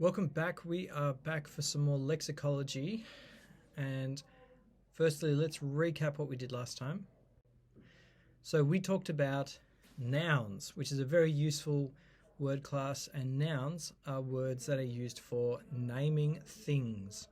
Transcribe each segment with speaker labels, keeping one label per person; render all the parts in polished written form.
Speaker 1: Welcome back. We are back for some more lexicology. And firstly, let's recap what we did last time. So we talked about nouns, which is a very useful word class, and nouns are words that are used for naming things.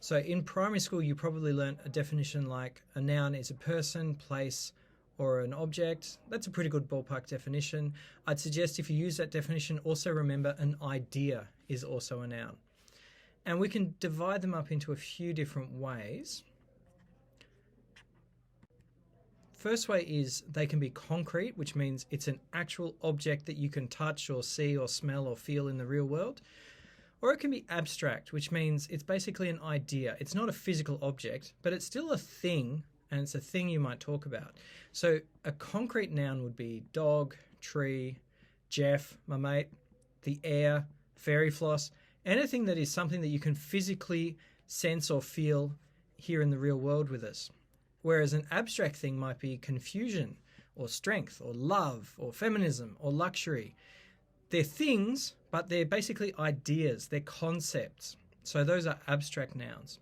Speaker 1: So in primary school, you probably learnt a definition like a noun is a person, place, or an object. That's a pretty good ballpark definition. I'd suggest if you use that definition, also remember an idea is also a noun. And we can divide them up into a few different ways. First way is they can be concrete, which means it's an actual object that you can touch or see or smell or feel in the real world. Or it can be abstract, which means it's basically an idea. It's not a physical object, but it's still a thing, and it's a thing you might talk about. So a concrete noun would be dog, tree, Jeff, my mate, the air, fairy floss, anything that is something that you can physically sense or feel here in the real world with us. Whereas an abstract thing might be confusion or strength or love or feminism or luxury. They're things, but they're basically ideas, they're concepts. So those are abstract nouns.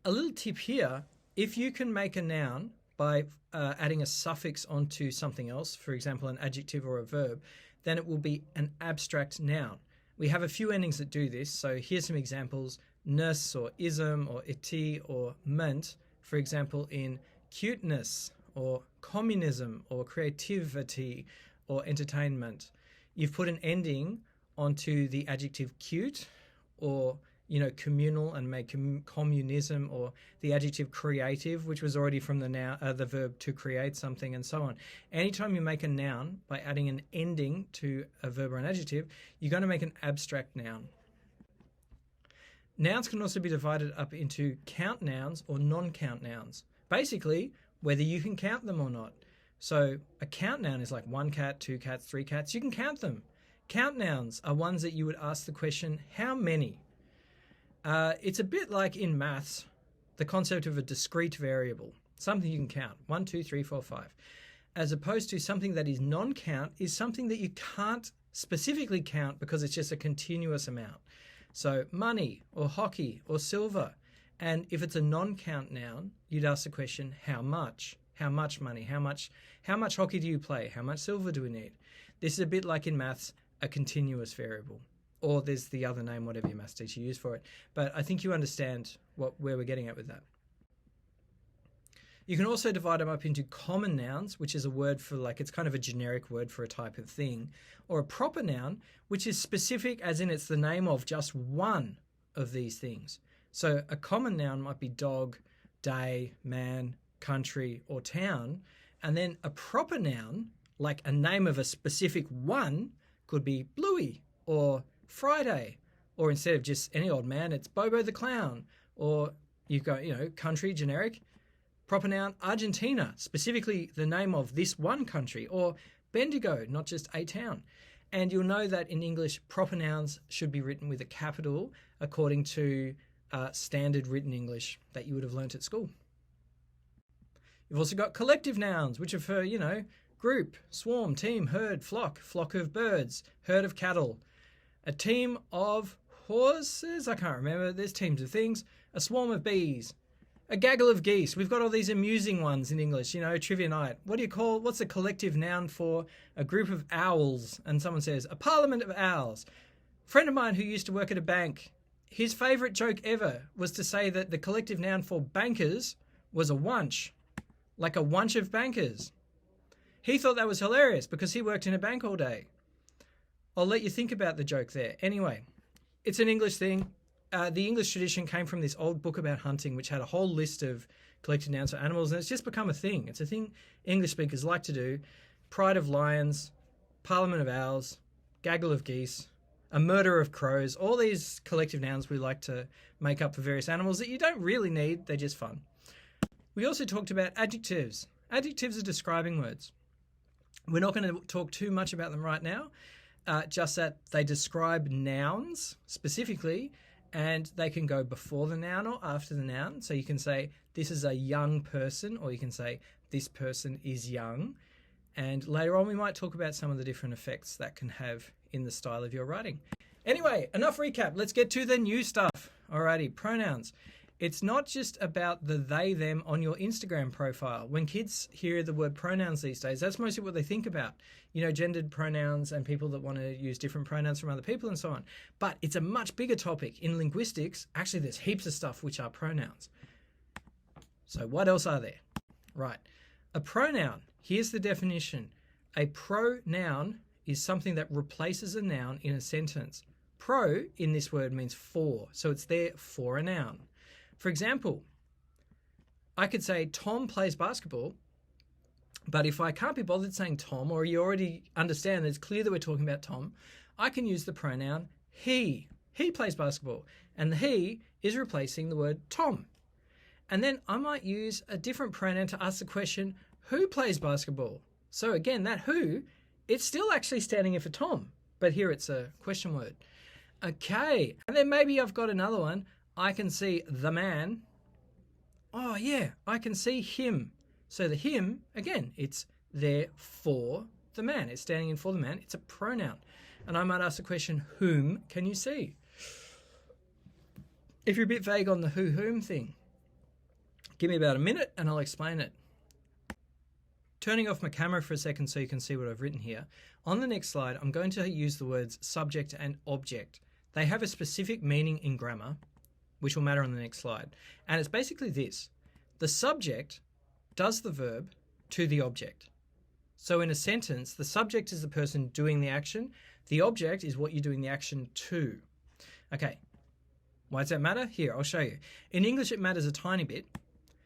Speaker 1: A little tip here, if you can make a noun by adding a suffix onto something else, for example, an adjective or a verb, then it will be an abstract noun. We have a few endings that do this. So here's some examples: ness or ism or ity or ment, for example, in cuteness or communism or creativity or entertainment. You've put an ending onto the adjective cute, or communal, and make communism, or the adjective creative, which was already from the noun, the verb to create something, and so on. Anytime you make a noun by adding an ending to a verb or an adjective, you're going to make an abstract noun. Nouns can also be divided up into count nouns or non-count nouns. Basically, whether you can count them or not. So a count noun is like 1 cat, 2 cats, 3 cats. You can count them. Count nouns are ones that you would ask the question, how many? It's a bit like in maths, the concept of a discrete variable, something you can count, 1, 2, 3, 4, 5, as opposed to something that is non-count is something that you can't specifically count because it's just a continuous amount. So money or hockey or silver. And if it's a non-count noun, you'd ask the question, how much? How much money? How much hockey do you play? How much silver do we need? This is a bit like in maths, a continuous variable. Or there's the other name, whatever your maths teacher used for it. But I think you understand where we're getting at with that. You can also divide them up into common nouns, which is a word for it's kind of a generic word for a type of thing, or a proper noun, which is specific as in it's the name of just one of these things. So a common noun might be dog, day, man, country, or town. And then a proper noun, like a name of a specific one, could be Bluey or Friday, or instead of just any old man, it's Bobo the Clown. Or you've got, country, generic. Proper noun, Argentina, specifically the name of this one country, or Bendigo, not just a town. And you'll know that in English, proper nouns should be written with a capital according to standard written English that you would have learnt at school. You've also got collective nouns, which are for, group, swarm, team, herd, flock of birds, herd of cattle. A team of horses, I can't remember, there's teams of things. A swarm of bees. A gaggle of geese. We've got all these amusing ones in English, trivia night. What's a collective noun for a group of owls? And someone says, a parliament of owls. A friend of mine who used to work at a bank, his favourite joke ever was to say that the collective noun for bankers was a wunch, like a wunch of bankers. He thought that was hilarious because he worked in a bank all day. I'll let you think about the joke there. Anyway, it's an English thing. The English tradition came from this old book about hunting, which had a whole list of collective nouns for animals, and it's just become a thing. It's a thing English speakers like to do. Pride of lions, parliament of owls, gaggle of geese, a murder of crows, all these collective nouns we like to make up for various animals that you don't really need, they're just fun. We also talked about adjectives. Adjectives are describing words. We're not going to talk too much about them right now, just that they describe nouns specifically, and they can go before the noun or after the noun. So you can say, this is a young person, or you can say, this person is young. And later on, we might talk about some of the different effects that can have in the style of your writing. Anyway, enough recap. Let's get to the new stuff. Alrighty, pronouns. It's not just about the they, them on your Instagram profile. When kids hear the word pronouns these days, that's mostly what they think about. You know, gendered pronouns and people that want to use different pronouns from other people and so on. But it's a much bigger topic. In linguistics, actually there's heaps of stuff which are pronouns. So what else are there? Right. A pronoun. Here's the definition. A pronoun is something that replaces a noun in a sentence. Pro in this word means for, so it's there for a noun. For example, I could say Tom plays basketball, but if I can't be bothered saying Tom, or you already understand that it's clear that we're talking about Tom, I can use the pronoun he. He plays basketball, and the he is replacing the word Tom. And then I might use a different pronoun to ask the question, who plays basketball? So again, that who, it's still actually standing in for Tom, but here it's a question word. Okay, and then maybe I've got another one. I can see the man. Oh yeah, I can see him. So the him, again, it's there for the man. It's standing in for the man. It's a pronoun. And I might ask the question, whom can you see? If you're a bit vague on the who, whom thing, give me about a minute and I'll explain it. Turning off my camera for a second so you can see what I've written here. On the next slide, I'm going to use the words subject and object. They have a specific meaning in grammar, which will matter on the next slide. And it's basically this. The subject does the verb to the object. So in a sentence, the subject is the person doing the action. The object is what you're doing the action to. Okay, why does that matter? Here, I'll show you. In English, it matters a tiny bit.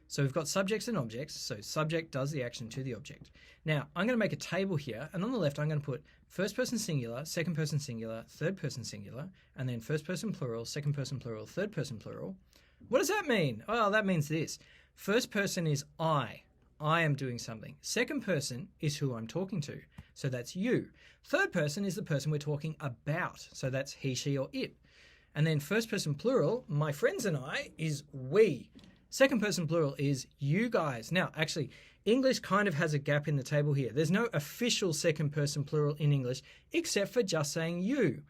Speaker 1: So we've got subjects and objects. So subject does the action to the object. Now, I'm going to make a table here. And on the left, I'm going to put first person singular, second person singular, third person singular, and then first person plural, second person plural, third person plural. What does that mean? Well, that means this. First person is I. I am doing something. Second person is who I'm talking to. So that's you. Third person is the person we're talking about. So that's he, she, or it. And then first person plural, my friends and I, is we. Second person plural is you guys. Now, actually, English kind of has a gap in the table here. There's no official second person plural in English except for just saying you.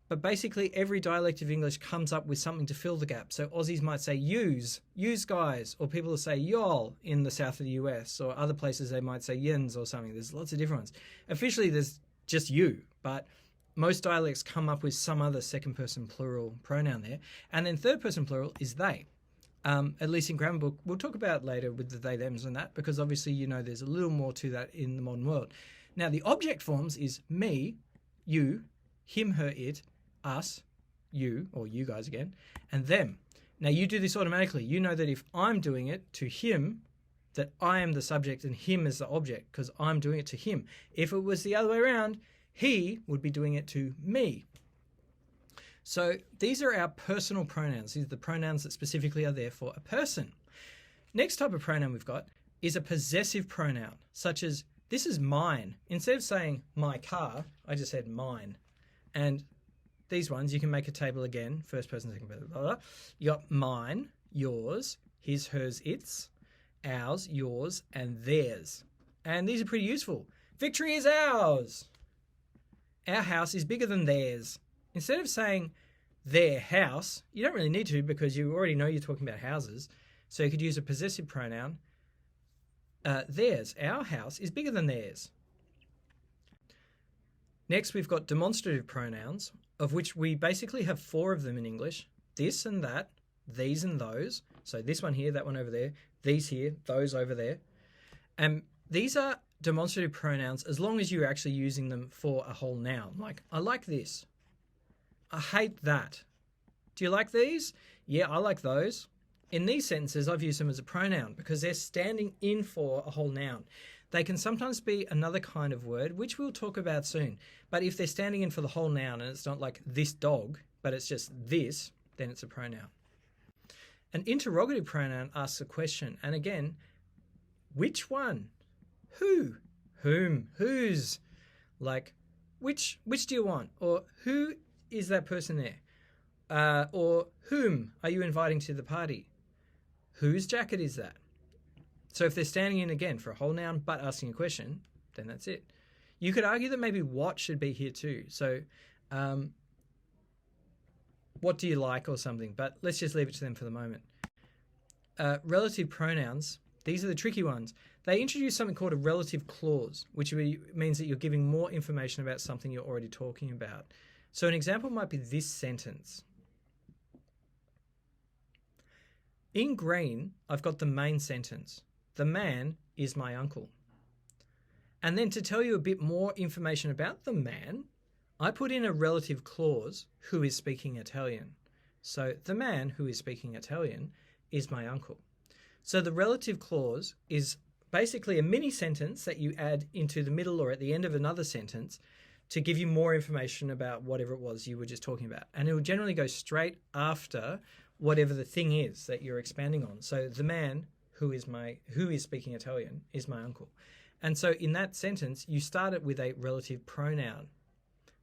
Speaker 1: But basically, every dialect of English comes up with something to fill the gap. So Aussies might say use guys, or people will say y'all in the south of the US, or other places they might say yins or something. There's lots of different ones. Officially, there's just you, but most dialects come up with some other second person plural pronoun there. And then third person plural is they. At least in grammar book, we'll talk about later with the they, thems and that, because obviously, you know, there's a little more to that in the modern world. Now, the object forms is me, you, him, her, it, us, you, or you guys again, and them. Now, you do this automatically. You know that if I'm doing it to him, that I am the subject and him is the object, because I'm doing it to him. If it was the other way around, he would be doing it to me. So these are our personal pronouns. These are the pronouns that specifically are there for a person. Next type of pronoun we've got is a possessive pronoun, such as this is mine. Instead of saying my car, I just said mine. And these ones, you can make a table again, first person, second person, blah, blah, blah. You got mine, yours, his, hers, its, ours, yours, and theirs. And these are pretty useful. Victory is ours. Our house is bigger than theirs. Instead of saying their house, you don't really need to because you already know you're talking about houses. So you could use a possessive pronoun. Theirs, our house, is bigger than theirs. Next, we've got demonstrative pronouns, of which we basically have 4 of them in English. This and that, these and those. So this one here, that one over there, these here, those over there. And these are demonstrative pronouns as long as you're actually using them for a whole noun. Like, I like this. I hate that. Do you like these? Yeah, I like those. In these sentences, I've used them as a pronoun because they're standing in for a whole noun. They can sometimes be another kind of word, which we'll talk about soon. But if they're standing in for the whole noun and it's not like this dog, but it's just this, then it's a pronoun. An interrogative pronoun asks a question. And again, which one? Who? Whom? Whose? Like, which do you want? Or who is that person there? Or whom are you inviting to the party? Whose jacket is that? So if they're standing in again for a whole noun but asking a question, then that's it. You could argue that maybe what should be here too. So what do you like or something, but let's just leave it to them for the moment. Relative pronouns, these are the tricky ones. They introduce something called a relative clause, which means that you're giving more information about something you're already talking about. So an example might be this sentence. In green, I've got the main sentence. The man is my uncle. And then to tell you a bit more information about the man, I put in a relative clause, who is speaking Italian. So the man who is speaking Italian is my uncle. So the relative clause is basically a mini sentence that you add into the middle or at the end of another sentence to give you more information about whatever it was you were just talking about. And it will generally go straight after whatever the thing is that you're expanding on. So the man who is speaking Italian is my uncle. And so in that sentence, you start it with a relative pronoun.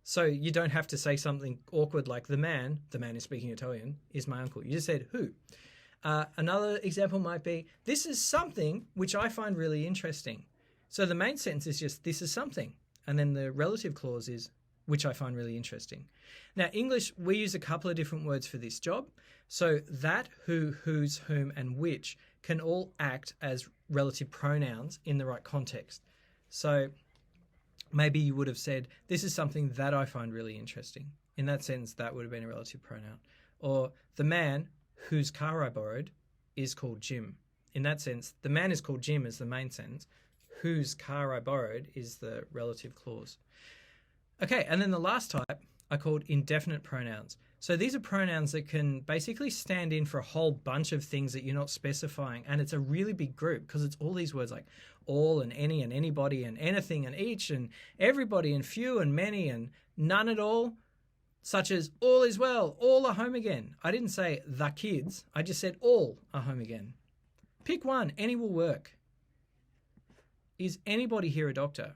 Speaker 1: So you don't have to say something awkward like the man is speaking Italian, is my uncle. You just said who. Another example might be, this is something which I find really interesting. So the main sentence is just, this is something. And then the relative clause is, which I find really interesting. Now, English, we use a couple of different words for this job. So that, who, whose, whom, and which can all act as relative pronouns in the right context. So maybe you would have said, this is something that I find really interesting. In that sentence, that would have been a relative pronoun. Or the man whose car I borrowed is called Jim. In that sense, the man is called Jim as the main sentence. Whose car I borrowed is the relative clause. Okay, and then the last type are called indefinite pronouns. So these are pronouns that can basically stand in for a whole bunch of things that you're not specifying. And it's a really big group because it's all these words like all and any and anybody and anything and each and everybody and few and many and none at all, such as all is well, all are home again. I didn't say the kids, I just said all are home again. Pick one, any will work. Is anybody here a doctor?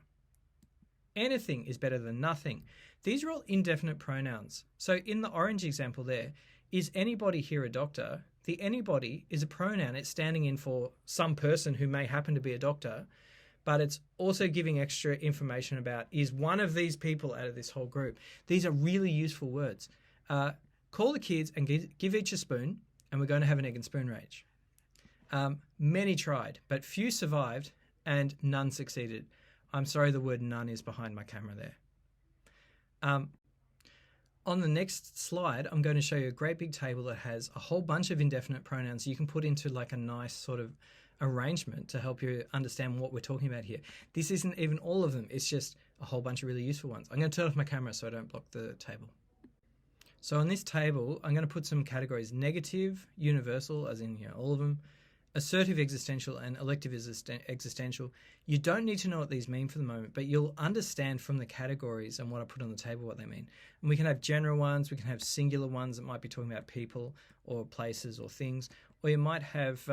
Speaker 1: Anything is better than nothing. These are all indefinite pronouns. So in the orange example there, is anybody here a doctor? The anybody is a pronoun. It's standing in for some person who may happen to be a doctor, but it's also giving extra information about, is one of these people out of this whole group. These are really useful words. Call the kids and give each a spoon, and we're going to have an egg and spoon range. Many tried, but few survived, and none succeeded. I'm sorry, the word none is behind my camera there. On the next slide, I'm going to show you a great big table that has a whole bunch of indefinite pronouns you can put into like a nice sort of arrangement to help you understand what we're talking about here. This isn't even all of them. It's just a whole bunch of really useful ones. I'm going to turn off my camera so I don't block the table. So on this table, I'm going to put some categories: negative, universal, as in all of them, assertive existential, and elective existential. You don't need to know what these mean for the moment, but you'll understand from the categories and what I put on the table what they mean. And we can have general ones, we can have singular ones that might be talking about people or places or things, or you might have,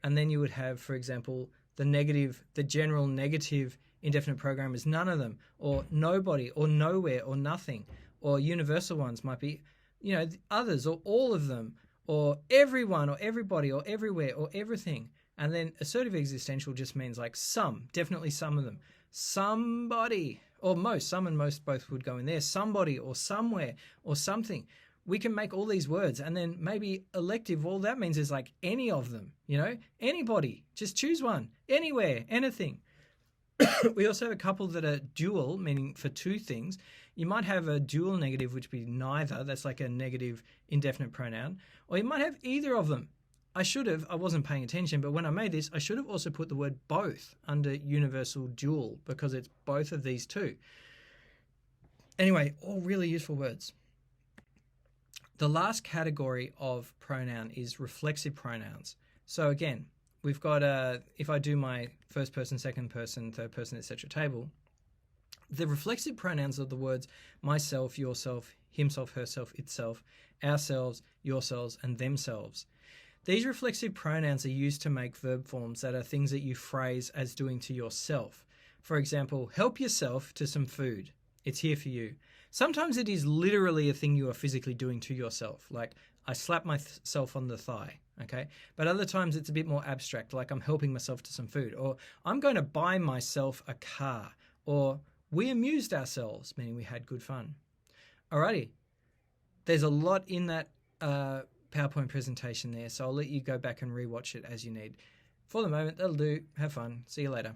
Speaker 1: and then you would have, for example, the general negative indefinite program is none of them, or nobody, or nowhere, or nothing. Or universal ones might be, others, or all of them, or everyone, or everybody, or everywhere, or everything. And then assertive existential just means like some, definitely some of them. Somebody, or most, some and most both would go in there. Somebody, or somewhere, or something. We can make all these words. And then maybe elective, all that means is like any of them, anybody, just choose one, anywhere, anything. We also have a couple that are dual, meaning for two things. You might have a dual negative, which would be neither. That's like a negative indefinite pronoun. Or you might have either of them. I wasn't paying attention, but when I made this, I should have also put the word both under universal dual because it's both of these two. Anyway, all really useful words. The last category of pronoun is reflexive pronouns. So again, we've got if I do my first person, second person, third person, etc. table, the reflexive pronouns are the words myself, yourself, himself, herself, itself, ourselves, yourselves, and themselves. These reflexive pronouns are used to make verb forms that are things that you phrase as doing to yourself. For example, help yourself to some food. It's here for you. Sometimes it is literally a thing you are physically doing to yourself, like I slap myself on the thigh, okay? But other times it's a bit more abstract, like I'm helping myself to some food, or I'm going to buy myself a car, or we amused ourselves, meaning we had good fun. Alrighty. There's a lot in that PowerPoint presentation there, so I'll let you go back and rewatch it as you need. For the moment, that'll do. Have fun. See you later.